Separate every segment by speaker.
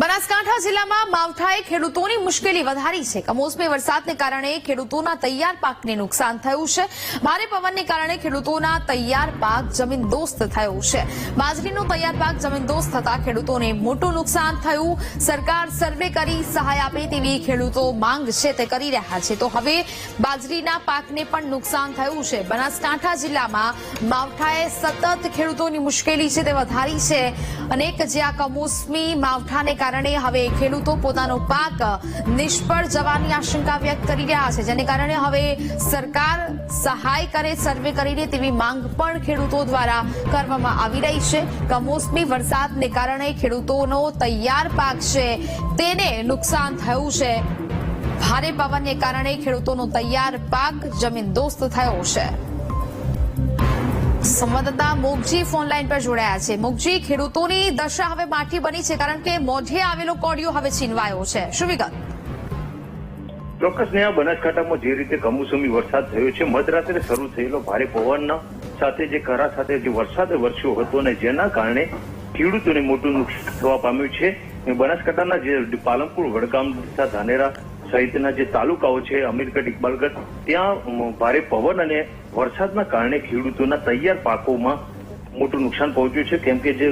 Speaker 1: બનાસકાંઠા જિલ્લામાં માવઠાએ ખેડૂતોની મુશ્કેલી વધારી છે। કમોસમી વરસાદને કારણે ખેડૂતોના તૈયાર પાકને નુકસાન થયું છે। ભારે પવનને કારણે ખેડૂતોના તૈયાર પાક જમીનદોસ્ત થયો છે। બાજરીનો તૈયાર પાક જમીનદોસ્ત થતા ખેડૂતોને મોટું નુકસાન થયું। સરકાર સર્વે કરી સહાય આપે તેવી ખેડૂતો માંગ છે તે કરી રહ્યા છે। તો હવે બાજરીના પાકને પણ નુકસાન થયું છે। બનાસકાંઠા જિલ્લામાં માવઠાએ સતત ખેડૂતોની મુશ્કેલી છે તે વધારી છે। અનેક જે આ કમોસમી માવઠાને કારણે હવે ખેડૂતો પોતાનો પાક નિષ્ફળ જવાની આશંકા વ્યક્ત કરી રહ્યા છે, જેને કારણે હવે સરકાર સહાય કરે, સર્વે કરીને તેવી માંગ પણ ખેડૂતો દ્વારા કરવામાં આવી રહી છે। કમોસમી વરસાદને કારણે ખેડૂતોનો તૈયાર પાક છે તેને નુકસાન થયું છે। ભારે પવનને કારણે ખેડૂતોનો તૈયાર પાક જમીનદોસ્ત થયો છે। સંવાદદાતા મોગજી ફોન લાઈન પર જોડાયા છે। મોગજી, ખેડૂતોની દશા હવે માઠી બની છે, કારણ કે મોઢે આવેલો કોડિયો હવે છીનવાયો છે, શું વિગત?
Speaker 2: ચોક્કસ ને બનાસકાંઠામાં જે રીતે કમોસમી વરસાદ થયો છે, મધરાત્રે શરૂ થયેલો ભારે પવનના સાથે જે કરા સાથે જે વરસાદ વરસ્યો હતો ને જેના કારણે ખેડૂતોને મોટું નુકસાન થવા પામ્યું છે। બનાસકાંઠાના જે પાલનપુર, વડગામ, ધાનેરા સહિતના જે તાલુકાઓ છે, અમીરગઢ, ઇકબાલગઢ, ત્યાં ભારે પવન અને વરસાદના કારણે ખેડૂતોના તૈયાર પાકોમાં મોટું નુકસાન પહોંચ્યું છે। કેમ કે જે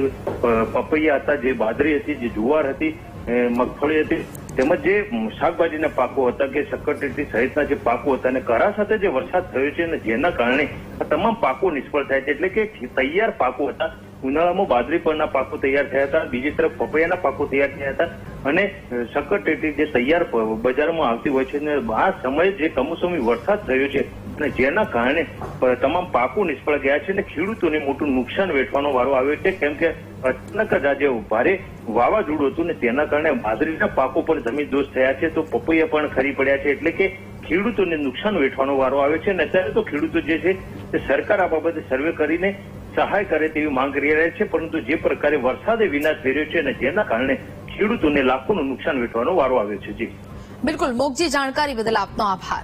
Speaker 2: પપૈયા હતા, જે બાજરી હતી, જે જુવાર હતી, મગફળી હતી, તેમજ જે શાકભાજીના પાકો હતા કે શક્કરટેટી સહિતના જે પાકો હતા અને કરા સાથે જે વરસાદ થયો છે અને જેના કારણે આ તમામ પાકો નિષ્ફળ થાય છે। એટલે કે તૈયાર પાકો હતા, ઉનાળામાં બાજરી પરના પાકો તૈયાર થયા હતા, બીજી તરફ પપૈયાના પાકો તૈયાર થયા હતા અને શક્કરટેટી જે તૈયાર બજારમાં આવતી હોય છે અને આ સમયે જે કમોસમી વરસાદ થયો છે અને જેના કારણે તમામ પાકો નિષ્ફળ ગયા છે અને ખેડૂતોને મોટું નુકસાન વેઠવાનો વારો આવ્યો છે। કેમ કે અચાનક જ આજે ભારે વાવાઝોડું હતું ને તેના કારણે બાજરીના પાકો પણ જમીનદોસ્ત થયા છે, તો પપૈયા પણ ખરી પડ્યા છે। એટલે કે ખેડૂતોને નુકસાન વેઠવાનો વારો આવ્યો છે અને અત્યારે તો ખેડૂતો જે છે તે સરકાર આ બાબતે સર્વે કરીને સહાય કરે તેવી માંગ કરી રહ્યા છે, પરંતુ જે પ્રકારે વરસાદે વિનાશ ફેર્યો છે અને જેના કારણે ખેડૂતોને લાખોનું નુકસાન વેઠવાનો વારો આવ્યો છે। જી
Speaker 1: બિલકુલ મોગજી, જાણકારી બદલ આપનો આભાર।